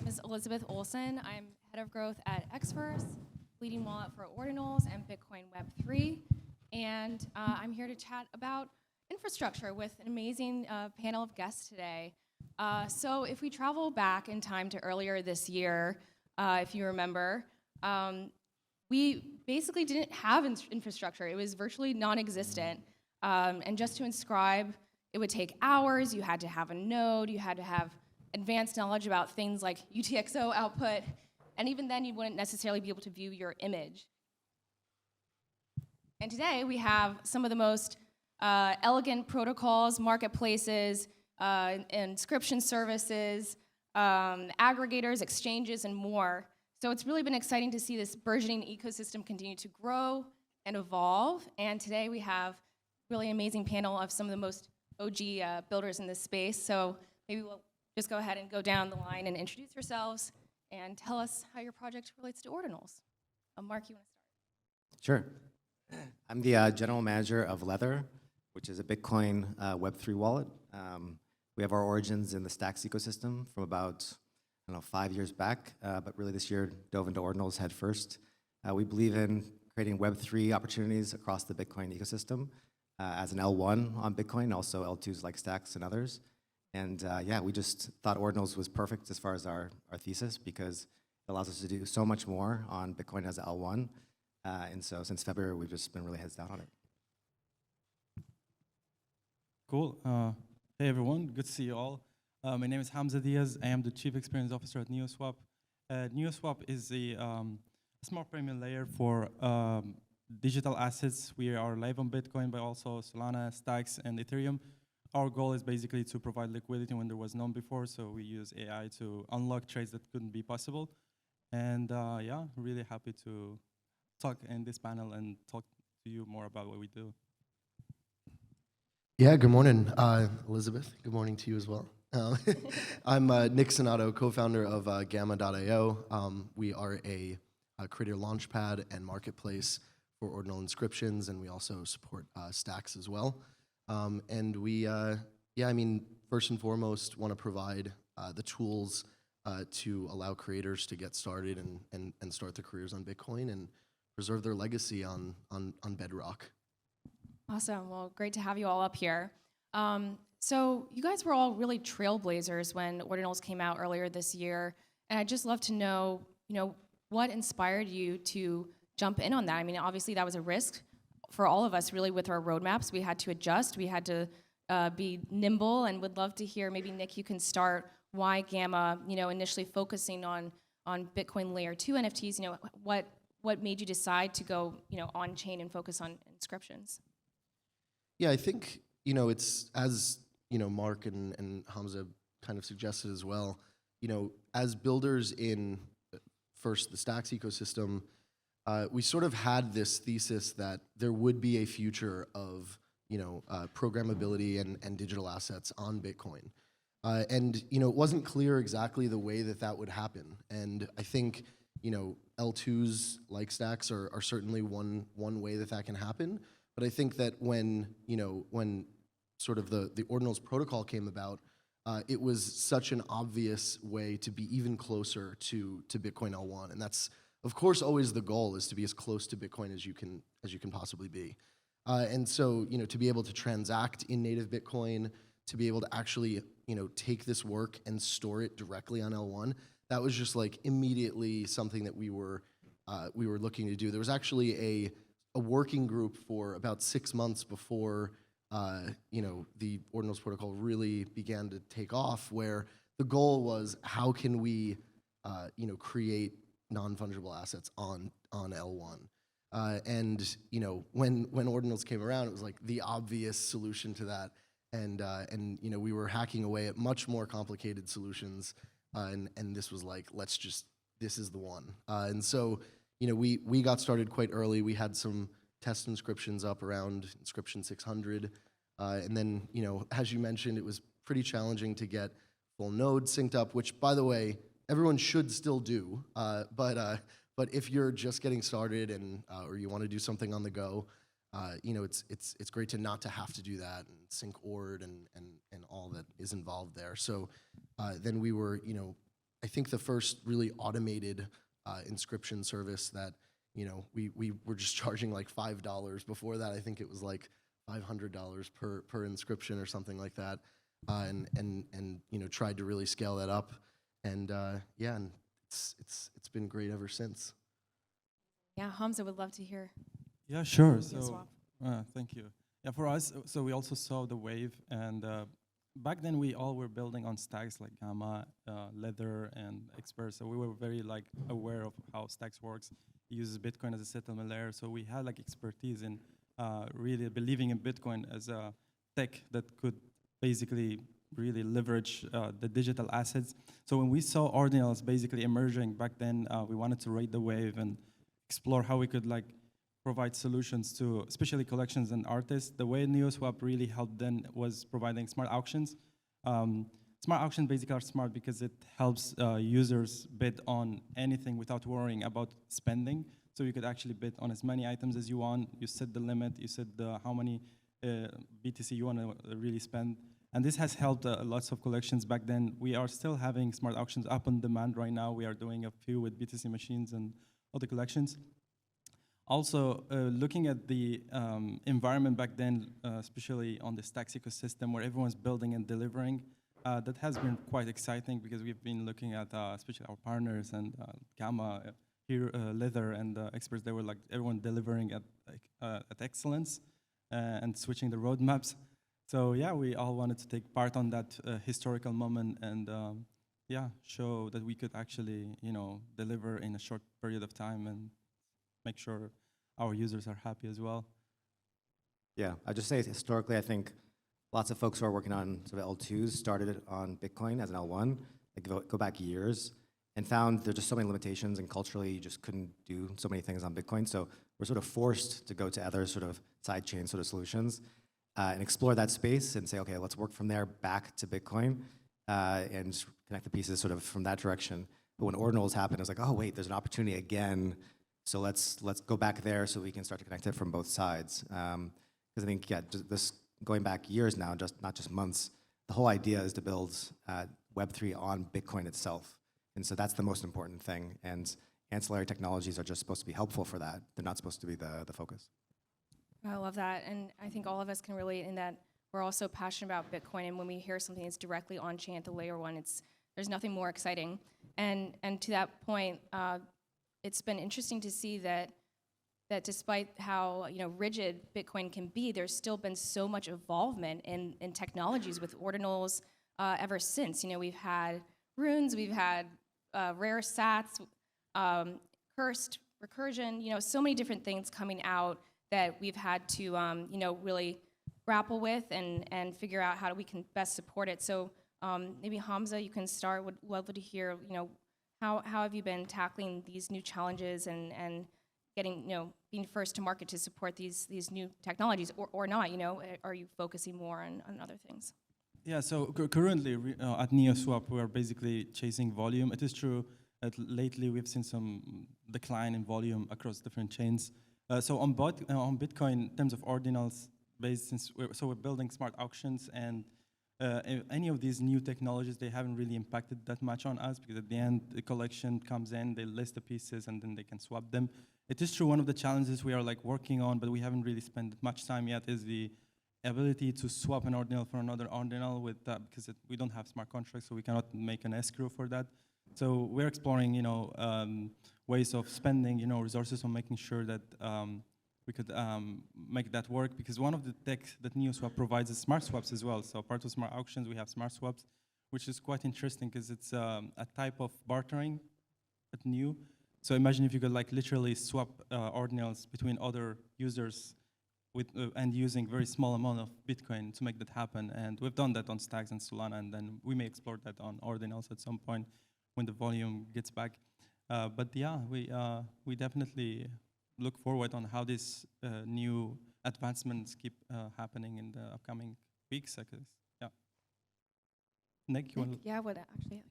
is Elizabeth Olson. I'm head of growth at Xverse, leading wallet for Ordinals and Bitcoin Web3. And I'm here to chat about infrastructure with an amazing panel of guests today. So if we travel back in time to earlier this year, if you remember, we basically didn't have infrastructure. It was virtually non-existent. And just to inscribe, it would take hours. You had to have a node. You had to have advanced knowledge about things like UTXO output. And even then, you wouldn't necessarily be able to view your image. And today, we have some of the most elegant protocols, marketplaces, inscription services, aggregators, exchanges, and more. So it's really been exciting to see this burgeoning ecosystem continue to grow and evolve. And today, we have really amazing panel of some of the most OG builders in this space. So maybe we'll just go ahead and go down the line and introduce yourselves and tell us how your project relates to Ordinals. Mark, you want to start? Sure. I'm the general manager of Leather, which is a Bitcoin Web3 wallet. We have our origins in the Stacks ecosystem from about, 5 years back, but really this year dove into Ordinals head first. We believe in creating Web3 opportunities across the Bitcoin ecosystem as an L1 on Bitcoin, also L2s like Stacks and others. And yeah, we just thought Ordinals was perfect as far as our thesis because it allows us to do so much more on Bitcoin as L1. And so since February, we've just been really heads down on it. Cool. Hey, everyone. Good to see you all. My name is Hamza Diaz. I am the Chief Experience Officer at Neoswap. Neoswap is a smart payment layer for digital assets. We are live on Bitcoin, but also Solana, Stacks, and Ethereum. Our goal is basically to provide liquidity when there was none before, so we use AI to unlock trades that couldn't be possible. And yeah, really happy to talk in this panel and talk to you more about what we do. Yeah, good morning, Elizabeth. Good morning to you as well. I'm Nick Sainato, co-founder of Gamma.io. We are a creator launchpad and marketplace for ordinal inscriptions, and we also support Stacks as well. And we, first and foremost, want to provide the tools to allow creators to get started and start their careers on Bitcoin and preserve their legacy on Bedrock. Awesome. Well, great to have you all up here. So you guys were all really trailblazers when Ordinals came out earlier this year, and I'd just love to know, what inspired you to jump in on that? I mean, obviously that was a risk for all of us, really, with our roadmaps. We had to adjust. We had to be nimble, and would love to hear, maybe Nick, you can start why Gamma, initially focusing on Bitcoin layer 2 NFTs. What made you decide to go, on chain and focus on inscriptions? Yeah, I think it's as Mark and Hamza kind of suggested as well. As builders in first the Stacks ecosystem, we sort of had this thesis that there would be a future of programmability and digital assets on Bitcoin, and it wasn't clear exactly the way that would happen. And I think L2s like Stacks are certainly one way that can happen. But I think that when sort of the Ordinals protocol came about, it was such an obvious way to be even closer to Bitcoin L1, and that's of course always the goal, is to be as close to Bitcoin as you can possibly be. And so to be able to transact in native Bitcoin, to be able to actually take this work and store it directly on L1, that was just like immediately something that we were looking to do. There was actually a working group for about 6 months before the Ordinals protocol really began to take off, where the goal was, how can we create non-fungible assets on L1? And when Ordinals came around, it was like the obvious solution to that. And we were hacking away at much more complicated solutions, and this was like, this is the one. And so we got started quite early. We had some test inscriptions up around inscription 600. And then, as you mentioned, it was pretty challenging to get full node synced up, which, by the way, everyone should still do. But if you're just getting started and or you want to do something on the go, it's great to not to have to do that and sync ord and all that is involved there. So then we were I think the first really automated inscription service that, you know, we were just charging like $5. Before that, I think it was like $500 per inscription or something like that, and you know, tried to really scale that up, and yeah, and it's been great ever since. Yeah, Hamza would love to hear. Yeah, sure. Neoswap. So, thank you. Yeah, for us, so we also saw the wave, and back then we all were building on stacks like Gamma, Leather, and Expert. So we were very like aware of how stacks works. It uses Bitcoin as a settlement layer, so we had like expertise in really believing in Bitcoin as a tech that could basically really leverage the digital assets. So when we saw Ordinals basically emerging back then, we wanted to ride the wave and explore how we could like provide solutions to especially collections and artists. The way Neoswap really helped then was providing smart auctions. Smart auctions basically are smart because it helps users bid on anything without worrying about spending. So you could actually bid on as many items as you want. You set the limit, you set how many BTC you want to really spend. And this has helped lots of collections back then. We are still having smart auctions up on demand right now. We are doing a few with BTC machines and other collections. Also, looking at the environment back then, especially on the Stacks ecosystem where everyone's building and delivering, that has been quite exciting because we've been looking at especially our partners and Gamma, here, Leather and Experts. They were like everyone delivering at excellence and switching the roadmaps. So yeah, we all wanted to take part on that historical moment and yeah, show that we could actually, you know, deliver in a short period of time and make sure our users are happy as well. Yeah, I'd just say historically, I think lots of folks who are working on sort of L2s started on Bitcoin as an L1, like go back years, and found there's just so many limitations, and culturally you just couldn't do so many things on Bitcoin. So we're sort of forced to go to other sort of sidechain sort of solutions and explore that space and say, okay, let's work from there back to Bitcoin and connect the pieces sort of from that direction. But when Ordinals happened, it was like, oh wait, there's an opportunity again. So let's go back there so we can start to connect it from both sides. Because I think, yeah, this going back years now, not just months, the whole idea is to build Web3 on Bitcoin itself. And so that's the most important thing. And ancillary technologies are just supposed to be helpful for that. They're not supposed to be the focus. I love that, and I think all of us can relate in that we're also passionate about Bitcoin, and when we hear something that's directly on chain at the layer one, there's nothing more exciting. And to that point, it's been interesting to see that despite how rigid Bitcoin can be, there's still been so much involvement in technologies with Ordinals ever since. We've had runes, we've had rare sats, cursed recursion, so many different things coming out that we've had to really grapple with and figure out how we can best support it. So maybe Hamza, you can start. Would love to hear, how have you been tackling these new challenges and getting, being first to market to support these new technologies or not, are you focusing more on other things? Yeah, so currently at Neoswap, we are basically chasing volume. It is true that lately we've seen some decline in volume across different chains. So on Bitcoin, in terms of Ordinals, we're building smart auctions, and any of these new technologies, they haven't really impacted that much on us because at the end, the collection comes in, they list the pieces, and then they can swap them. It is true, one of the challenges we are like working on, but we haven't really spent much time yet, is the ability to swap an Ordinal for another Ordinal with that, because we don't have smart contracts, so we cannot make an escrow for that. So we're exploring, ways of spending, resources on making sure that we could make that work, because one of the tech that Neoswap provides is smart swaps as well. So part of smart auctions, we have smart swaps, which is quite interesting because it's a type of bartering, but new. So imagine if you could like literally swap Ordinals between other users and using very small amount of Bitcoin to make that happen. And we've done that on Stacks and Solana, and then we may explore that on Ordinals at some point when the volume gets back. But yeah, we definitely look forward on how these new advancements keep happening in the upcoming weeks, I guess. Yeah. Nick, you want to? Yeah, what actually?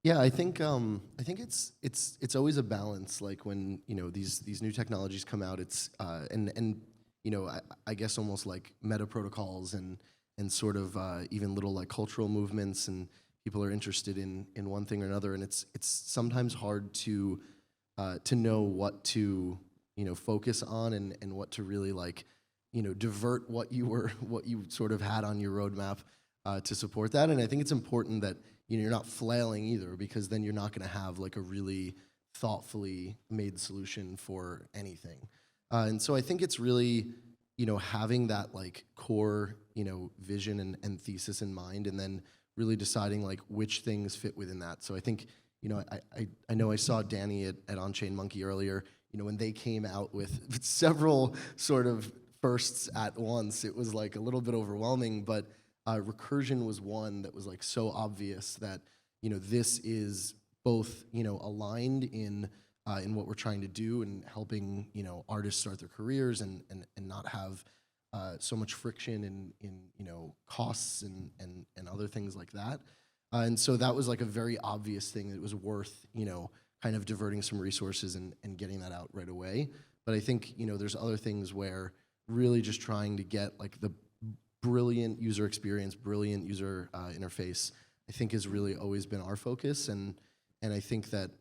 Yeah, I think it's always a balance. Like when these new technologies come out, it's I guess almost like meta protocols and sort of even little like cultural movements and people are interested in one thing or another, and it's sometimes hard to know what to focus on and what to really like divert what you sort of had on your roadmap to support that. And I think it's important that you're not flailing either, because then you're not going to have like a really thoughtfully made solution for anything. And so I think it's really having that like core vision and thesis in mind, and then really deciding like which things fit within that. So I think I know I saw Danny at On-Chain Monkey earlier. When they came out with several sort of firsts at once, it was like a little bit overwhelming, but recursion was one that was like so obvious that this is both aligned in what we're trying to do and helping artists start their careers and not have so much friction in costs and other things like that. And so that was like a very obvious thing that was worth kind of diverting some resources and getting that out right away. But I think there's other things where really just trying to get like the brilliant user experience, brilliant user interface, I think has really always been our focus. And I think that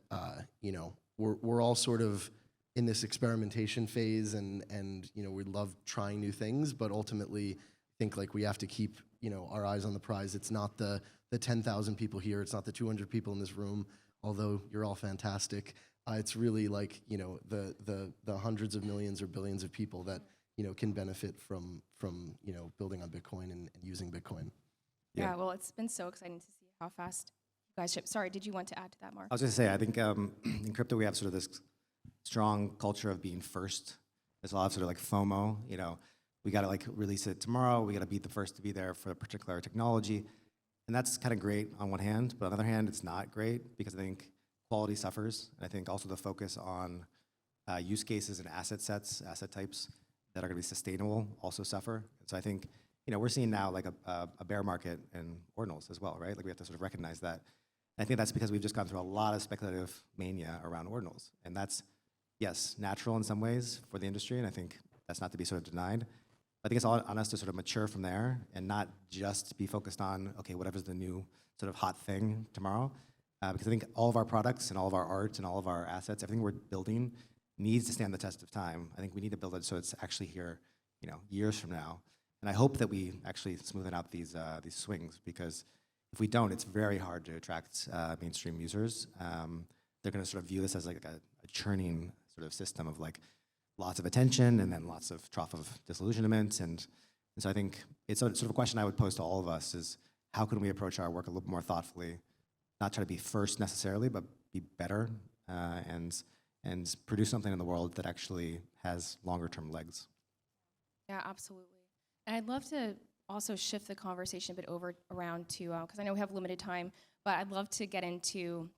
we're all sort of in this experimentation phase, and we love trying new things, but ultimately I think like we have to keep our eyes on the prize. It's not the 10,000 people here, it's not the 200 people in this room, although you're all fantastic. It's really like the hundreds of millions or billions of people that can benefit from building on Bitcoin and using Bitcoin. Yeah, well, it's been so exciting to see how fast you guys ship. Sorry, did you want to add to that, Mark? I was going to say, I think in crypto we have sort of this strong culture of being first. There's a lot of sort of like FOMO. We got to like release it tomorrow. We got to be the first to be there for a particular technology, and that's kind of great on one hand. But on the other hand, it's not great because I think quality suffers. And I think also the focus on use cases and asset types that are going to be sustainable also suffer. And so I think we're seeing now like a bear market in Ordinals as well, right? Like we have to sort of recognize that. And I think that's because we've just gone through a lot of speculative mania around Ordinals, and that's yes natural in some ways for the industry, and I think that's not to be sort of denied. I think it's all on us to sort of mature from there and not just be focused on okay, whatever's the new sort of hot thing tomorrow, because I think all of our products and all of our art and all of our assets, everything we're building needs to stand the test of time. I think we need to build it so it's actually here, years from now. And I hope that we actually smoothen out these swings, because if we don't, it's very hard to attract mainstream users. They're going to sort of view this as like a churning sort of system of like lots of attention and then lots of trough of disillusionment. And so I think it's sort of a question I would pose to all of us is how can we approach our work a little more thoughtfully, not try to be first necessarily, but be better and produce something in the world that actually has longer term legs. Yeah, absolutely. And I'd love to also shift the conversation a bit around to, because I know we have limited time, but I'd love to get into,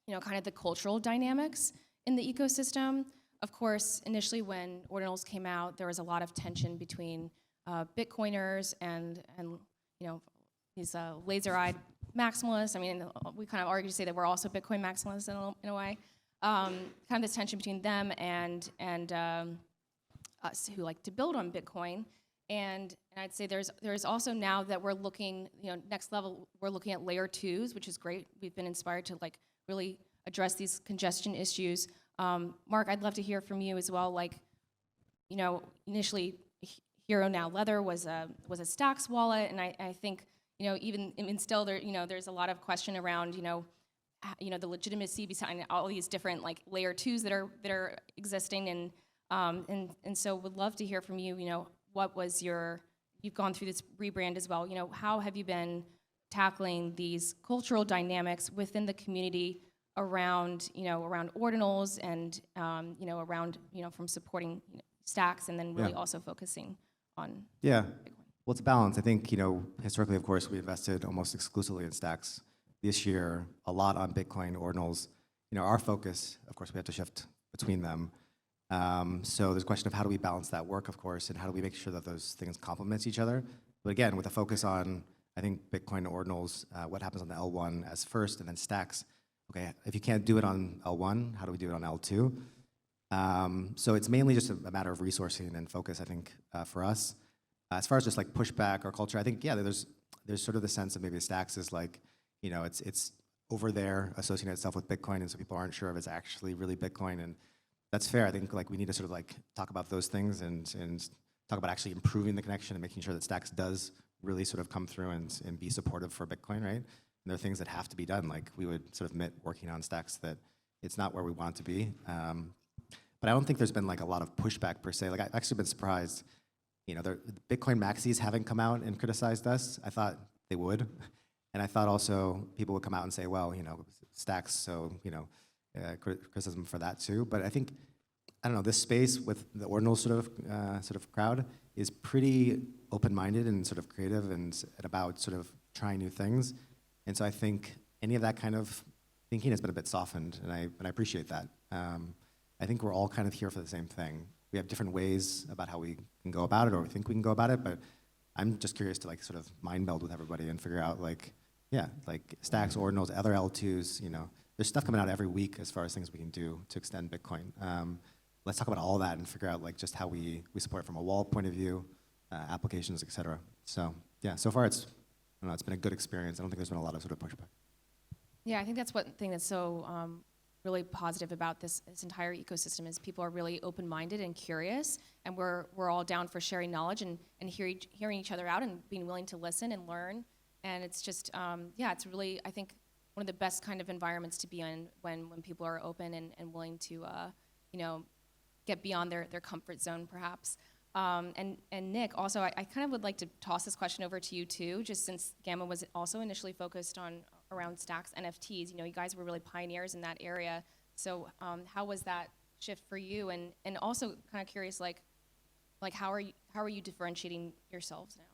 kind of the cultural dynamics in the ecosystem. Of course, initially when Ordinals came out, there was a lot of tension between Bitcoiners and these laser-eyed maximalists. I mean, we kind of argue to say that we're also Bitcoin maximalists in a way. Kind of this tension between them and us who like to build on Bitcoin. And I'd say there's also now that we're looking, next level, we're looking at layer 2s, which is great. We've been inspired to like really address these congestion issues. Mark, I'd love to hear from you as well. Like, initially, Hero Now Leather was a Stacks wallet, and I think even still there's a lot of question around the legitimacy behind all these different like layer 2s that are existing, and so would love to hear from you. What was you've gone through this rebrand as well. How have you been tackling these cultural dynamics within the community around Ordinals and around from supporting Stacks and then really also focusing on Yeah. Bitcoin? Well, it's a balance. I think, historically, of course, we invested almost exclusively in Stacks. This year, a lot on Bitcoin, Ordinals. Our focus, of course, we have to shift between them. So there's a question of how do we balance that work, of course, and how do we make sure that those things complement each other. But again, with a focus on, I think, Bitcoin, Ordinals, what happens on the L1 as first, and then Stacks. Okay, if you can't do it on L1, how do we do it on L2? So it's mainly just a matter of resourcing and focus, I think, for us. As far as just like pushback or culture, I think, there's sort of the sense of maybe Stacks is like, it's over there associating itself with Bitcoin, and so people aren't sure if it's actually really Bitcoin, and that's fair. I think like we need to sort of like talk about those things and talk about actually improving the connection and making sure that Stacks does really sort of come through and be supportive for Bitcoin, right? And there are things that have to be done. Like we would sort of admit working on Stacks that it's not where we want it to be. But I don't think there's been like a lot of pushback per se. Like I've actually been surprised, the Bitcoin maxis haven't come out and criticized us. I thought they would. And I thought also people would come out and say, well, Stacks, so, criticism for that too. But I think, I don't know, this space with the Ordinals sort of crowd is pretty open-minded and sort of creative and about sort of trying new things. And so I think any of that kind of thinking has been a bit softened, and I appreciate that. I think we're all kind of here for the same thing. We have different ways about how we can go about it, or we think we can go about it, but I'm just curious to like sort of mind meld with everybody and figure out like Stacks, Ordinals, other L2s, there's stuff coming out every week as far as things we can do to extend Bitcoin. Let's talk about all that and figure out like just how we support it from a wallet point of view, applications, et cetera. So yeah, so far it's been a good experience. I don't think there's been a lot of sort of pushback. Yeah, I think that's one thing that's so really positive about this entire ecosystem is people are really open-minded and curious, and we're all down for sharing knowledge and hearing each other out and being willing to listen and learn. And it's just, it's really, I think, one of the best kind of environments to be in when people are open and willing to, get beyond their comfort zone, perhaps. And Nick, also, I kind of would like to toss this question over to you too, just since Gamma was also initially focused around Stacks NFTs. You guys were really pioneers in that area. So how was that shift for you? And also kind of curious, like how are you differentiating yourselves now?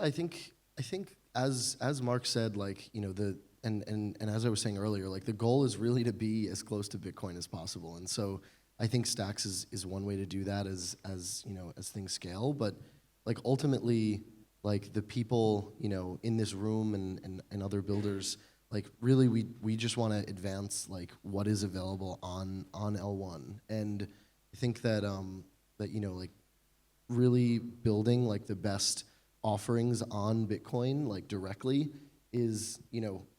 I think as Mark said, like and as I was saying earlier, like the goal is really to be as close to Bitcoin as possible, and so I think Stacks is one way to do that as things scale. But like ultimately, like the people in this room and other builders, like really we just want to advance like what is available on L1, and I think that like really building like the best offerings on Bitcoin like directly is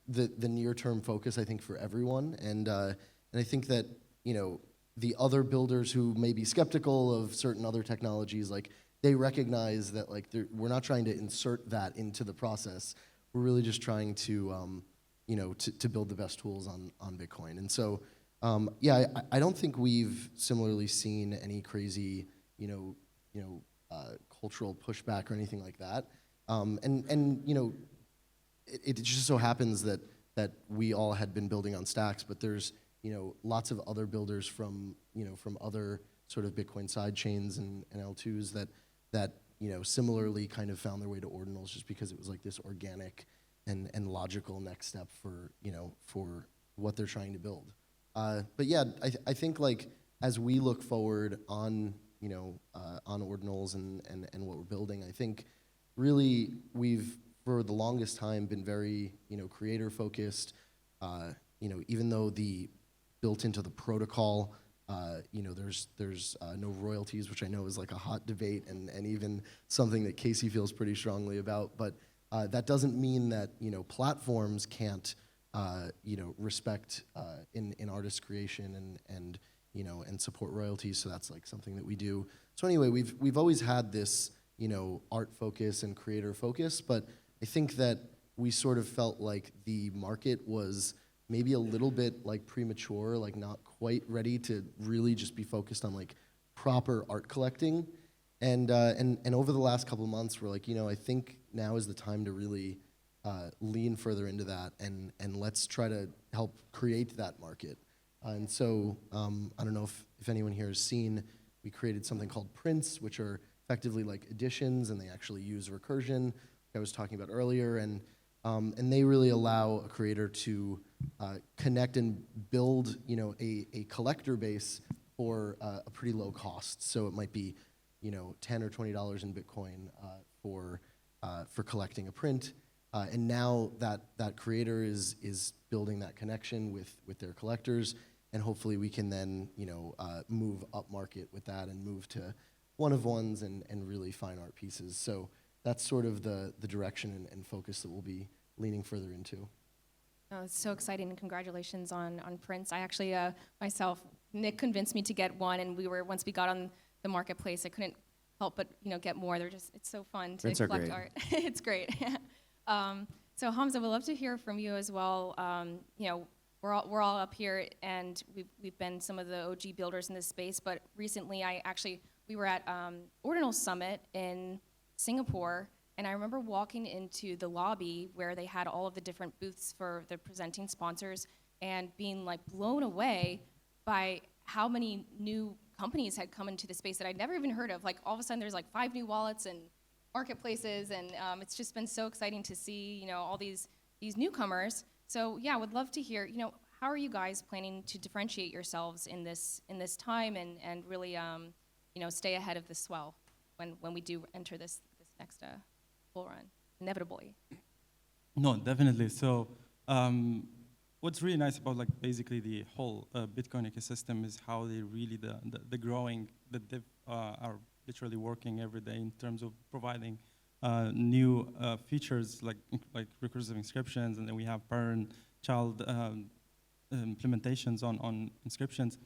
the near-term focus, I think, for everyone. And I think that the other builders who may be skeptical of certain other technologies, like they recognize that like we're not trying to insert that into the process. We're really just trying to to build the best tools on Bitcoin. And so I don't think we've similarly seen any crazy cultural pushback or anything like that. It just so happens that we all had been building on Stacks, but there's lots of other builders from other sort of Bitcoin side chains and L2s that similarly kind of found their way to Ordinals just because it was like this organic and logical next step for for what they're trying to build. But yeah, I think like as we look forward on on Ordinals and what we're building, I think really we've for the longest time been very creator focused. Even though the built into the protocol, there's no royalties, which I know is like a hot debate and even something that Casey feels pretty strongly about. But that doesn't mean that platforms can't respect in artist creation and support royalties. So that's like something that we do. So anyway, we've always had this art focus and creator focus, but I think that we sort of felt like the market was maybe a little bit like premature, like not quite ready to really just be focused on like proper art collecting. And over the last couple of months, we're like, I think now is the time to really lean further into that and let's try to help create that market. And so I don't know if anyone here has seen, we created something called prints, which are effectively like editions, and they actually use recursion, like I was talking about earlier, and they really allow a creator to connect and build a collector base for a pretty low cost. So it might be $10 or $20 in Bitcoin for collecting a print. And now that creator is building that connection with their collectors, and hopefully we can then move up market with that and move to one-of-ones and really fine art pieces. So that's sort of the direction and focus that we'll be leaning further into. Oh, it's so exciting, and congratulations on prints. I actually, myself, Nick convinced me to get one, and once we got on the marketplace, I couldn't help but, get more. It's so fun to Prints are collect great. art. It's great. So Hamza, we'd love to hear from you as well. We're all up here, and we've been some of the OG builders in this space, but recently we were at Ordinals Summit in Singapore, and I remember walking into the lobby where they had all of the different booths for the presenting sponsors and being like blown away by how many new companies had come into the space that I'd never even heard of. Like all of a sudden there's like 5 new wallets and marketplaces, and it's just been so exciting to see, all these newcomers. So yeah, would love to hear, how are you guys planning to differentiate yourselves in this time and really, stay ahead of the swell when we do enter this next bull run, inevitably. No, definitely. So what's really nice about like basically the whole Bitcoin ecosystem is how they really, the growing, the dev are literally working every day in terms of providing new features like recursive inscriptions, and then we have parent-child implementations on inscriptions.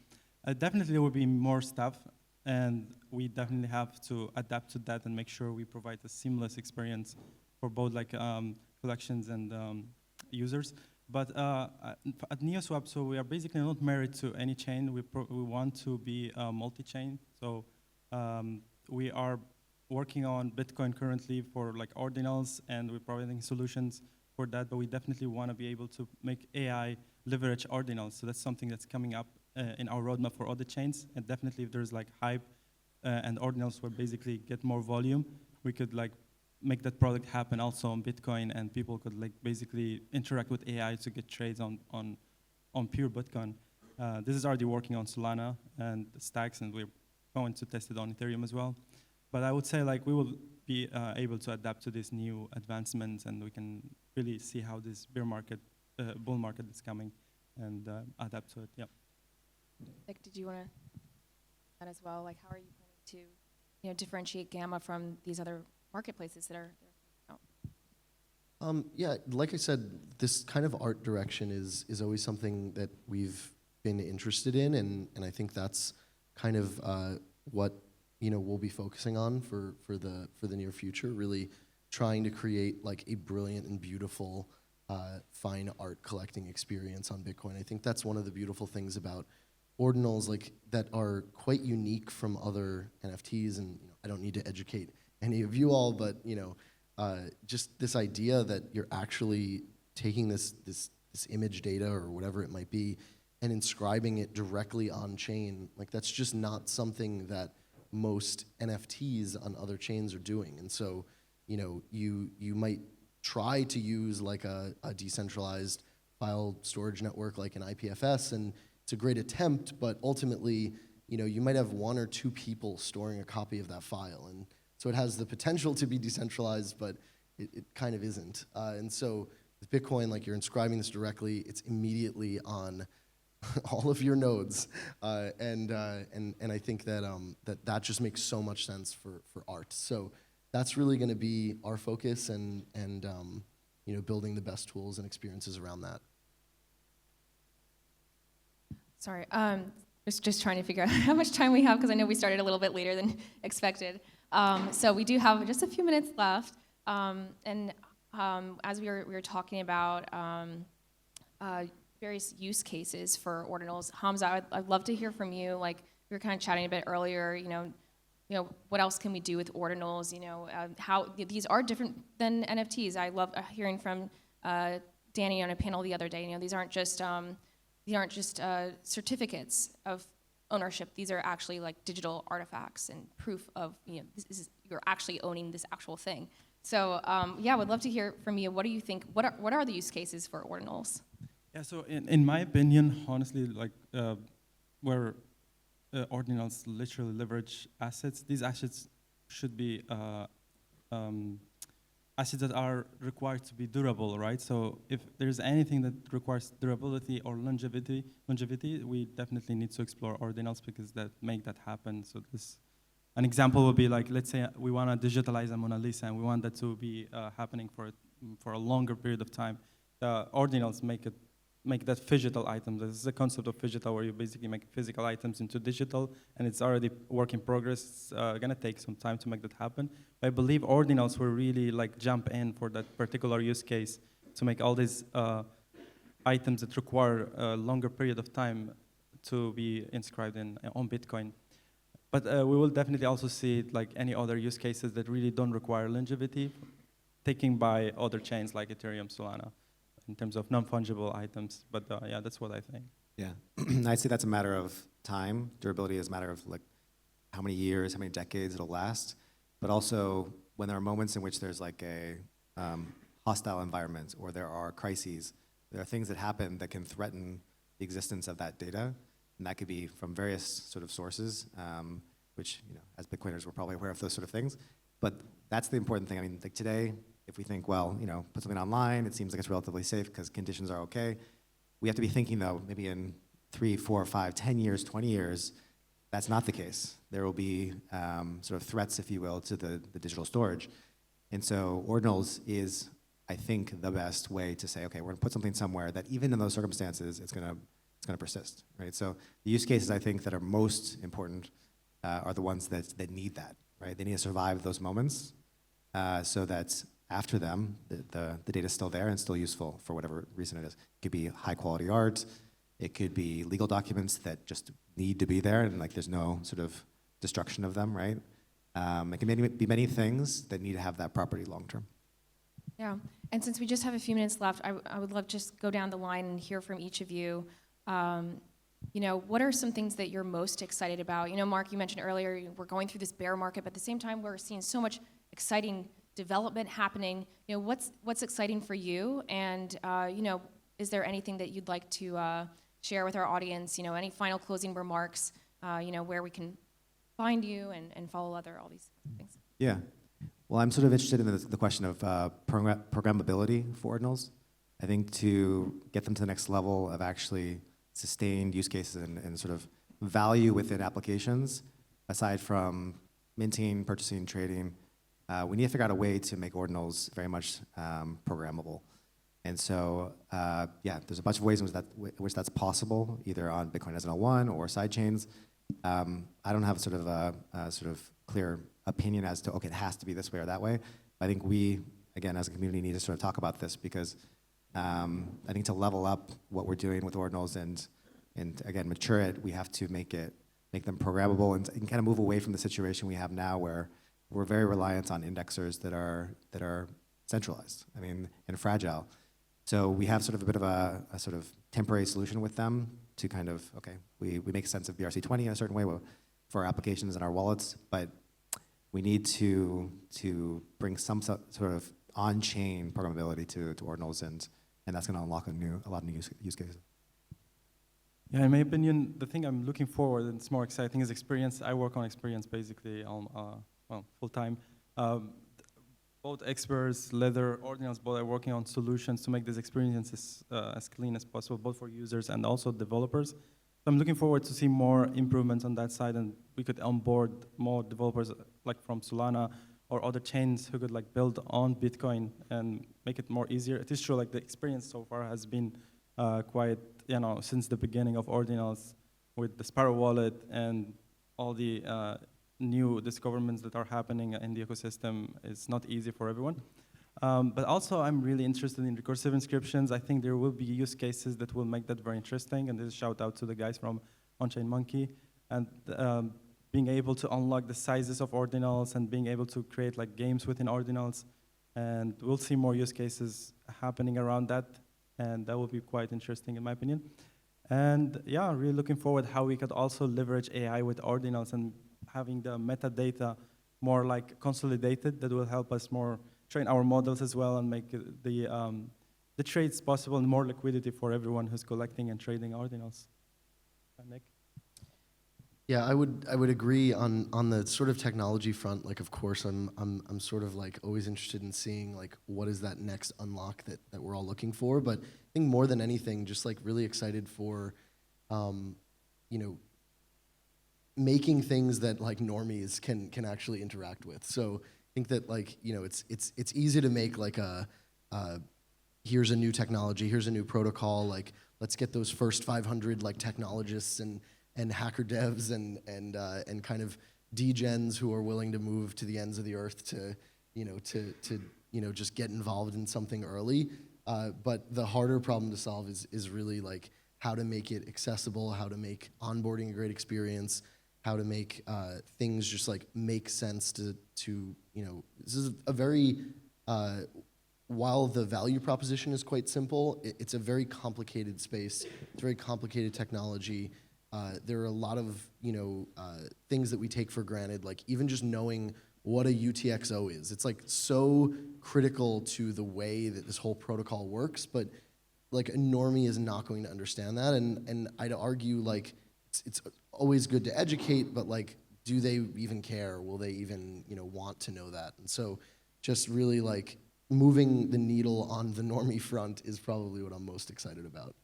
Definitely there will be more stuff, and we definitely have to adapt to that and make sure we provide a seamless experience for both like collections and users. But at Neoswap, so we are basically not married to any chain. We want to be multi-chain. So we are working on Bitcoin currently for like Ordinals, and we're providing solutions for that. But we definitely want to be able to make AI leverage Ordinals. So that's something that's coming up in our roadmap for other chains. And definitely, if there's like hype and Ordinals where basically get more volume, we could like make that product happen also on Bitcoin, and people could like basically interact with AI to get trades on pure Bitcoin. This is already working on Solana and Stacks, and we're going to test it on Ethereum as well. But I would say like we will be able to adapt to these new advancements, and we can really see how this bull market is coming, and adapt to it. Yeah. Nick, did you want to that as well? Like, how are you planning to, differentiate Gamma from these other marketplaces that are out? Yeah, like I said, this kind of art direction is always something that we've been interested in, and I think that's kind of what we'll be focusing on for the near future. Really trying to create like a brilliant and beautiful fine art collecting experience on Bitcoin. I think that's one of the beautiful things about Ordinals, like that are quite unique from other NFTs. And I don't need to educate any of you all, but just this idea that you're actually taking this image data or whatever it might be and inscribing it directly on chain, like that's just not something that most NFTs on other chains are doing. And so, you might try to use like a decentralized file storage network like an IPFS, and it's a great attempt, but ultimately, you might have 1 or 2 people storing a copy of that file. And so it has the potential to be decentralized, but it kind of isn't. And so with Bitcoin, like you're inscribing this directly, it's immediately on all of your nodes. And I think that that just makes so much sense for art. So that's really going to be our focus, and building the best tools and experiences around that. Sorry, just trying to figure out how much time we have, because I know we started a little bit later than expected. So we do have just a few minutes left. And as we were talking about various use cases for Ordinals, Hamza, I'd love to hear from you. Like we were kind of chatting a bit earlier, what else can we do with Ordinals? How these are different than NFTs. I love hearing from Danny on a panel the other day. These aren't just certificates of ownership. These are actually like digital artifacts and proof of you're actually owning this actual thing. So yeah, would love to hear from you. What do you think? What are the use cases for Ordinals? Yeah. So in my opinion, honestly, like where Ordinals literally leverage assets, these assets should be assets that are required to be durable, right? So if there's anything that requires durability or longevity, we definitely need to explore Ordinals because that make that happen. So an example would be like, let's say we want to digitalize a Mona Lisa and we want that to be happening for for a longer period of time. Ordinals make that phygital items. This is the concept of phygital, where you basically make physical items into digital, and it's already work in progress. It's gonna take some time to make that happen. But I believe Ordinals will really like jump in for that particular use case to make all these items that require a longer period of time to be inscribed on Bitcoin. But we will definitely also see it like any other use cases that really don't require longevity, taken by other chains like Ethereum, Solana, in terms of non-fungible items. But yeah, that's what I think. Yeah, I'd say that's a matter of time. Durability is a matter of like how many years, how many decades it'll last. But also when there are moments in which there's like a hostile environment or there are crises, there are things that happen that can threaten the existence of that data. And that could be from various sort of sources, which, you know, as Bitcoiners, we're probably aware of those sort of things. But that's the important thing. I mean, like today, if we think, well, you know, put something online, it seems like it's relatively safe because conditions are okay. We have to be thinking, though, maybe in 3, 4, 5, 10 years, 20 years, that's not the case. There will be sort of threats, if you will, to the digital storage. And so Ordinals is, I think, the best way to say, okay, we're gonna put something somewhere that even in those circumstances, it's gonna persist, right? So the use cases I think that are most important are the ones that need that, right? They need to survive those moments so that after them, the data is still there and still useful for whatever reason it is. It could be high quality art. It could be legal documents that just need to be there and like there's no sort of destruction of them, right? It can be many things that need to have that property long term. Yeah, and since we just have a few minutes left, I would love to just go down the line and hear from each of you. You know, what are some things that you're most excited about? You know, Mark, you mentioned earlier we're going through this bear market, but at the same time we're seeing so much exciting development happening. You know, what's exciting for you? And you know, is there anything that you'd like to share with our audience? You know, any final closing remarks? You know, where we can find you and follow all these things. Yeah. Well, I'm sort of interested in the question of programmability for Ordinals. I think to get them to the next level of actually sustained use cases and sort of value within applications, aside from minting, purchasing, trading, we need to figure out a way to make Ordinals very much programmable. And so, yeah, there's a bunch of ways in which that's possible, either on Bitcoin as an L1 or sidechains. I don't have sort of a clear opinion as to, okay, it has to be this way or that way. I think we, again, as a community, need to sort of talk about this because I think to level up what we're doing with Ordinals and again, mature it, we have to make them programmable and kind of move away from the situation we have now where we're very reliant on indexers that are centralized, I mean, and fragile. So we have sort of a bit of a sort of temporary solution with them to kind of, okay, we make sense of BRC20 in a certain way for our applications and our wallets, but we need to bring some sort of on-chain programmability to Ordinals, and that's going to unlock a lot of new use cases. Yeah, in my opinion, the thing I'm looking forward and it's more exciting is experience. I work on experience basically full time. Both experts, Leather, Ordinals, both are working on solutions to make these experiences as clean as possible, both for users and also developers. So I'm looking forward to see more improvements on that side, and we could onboard more developers like from Solana or other chains who could like build on Bitcoin and make it more easier. It is true, like the experience so far has been quite, you know, since the beginning of Ordinals with the Sparrow wallet and all the new discoveries that are happening in the ecosystem. It's not easy for everyone. But also I'm really interested in recursive inscriptions. I think there will be use cases that will make that very interesting, and this is a shout out to the guys from On-Chain Monkey. And being able to unlock the sizes of Ordinals and being able to create like games within Ordinals. And we'll see more use cases happening around that, and that will be quite interesting in my opinion. And yeah, really looking forward how we could also leverage AI with Ordinals and having the metadata more like consolidated. That will help us more train our models as well and make the trades possible and more liquidity for everyone who's collecting and trading Ordinals. Nick? Yeah, I would agree on the sort of technology front. Like, of course, I'm sort of like always interested in seeing like what is that next unlock that we're all looking for. But I think more than anything, just like really excited for, you know, making things that like normies can actually interact with. So I think that like, you know, it's easy to make like a here's a new technology, here's a new protocol, like let's get those first 500 like technologists and hacker devs and kind of degens who are willing to move to the ends of the earth to just get involved in something early. But the harder problem to solve is really like how to make it accessible, how to make onboarding a great experience, how to make things just like make sense to this is a very while the value proposition is quite simple, it's a very complicated space. It's very complicated technology. There are a lot of things that we take for granted, like even just knowing what a UTXO is. It's like so critical to the way that this whole protocol works, but like a normie is not going to understand that. And I'd argue like it's always good to educate, but like, do they even care? Will they even want to know that? And so just really like moving the needle on the normie front is probably what I'm most excited about.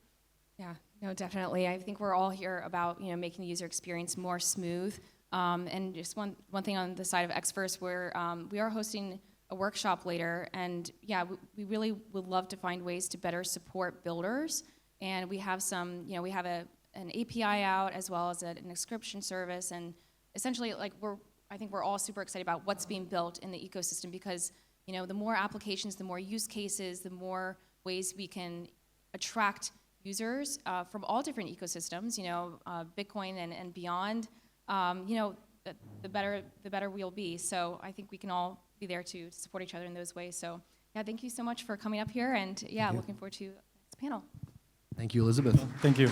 Yeah, no, definitely. I think we're all here about making the user experience more smooth. And just one thing on the side of Xverse, we are hosting a workshop later, and yeah, we really would love to find ways to better support builders. And we have some, we have an API out as well as an inscription service, and essentially, like I think we're all super excited about what's being built in the ecosystem because the more applications, the more use cases, the more ways we can attract users from all different ecosystems, Bitcoin and beyond, the better we'll be. So I think we can all be there to support each other in those ways. So yeah, thank you so much for coming up here, and yeah, looking forward to the next panel. Thank you, Elizabeth. Thank you.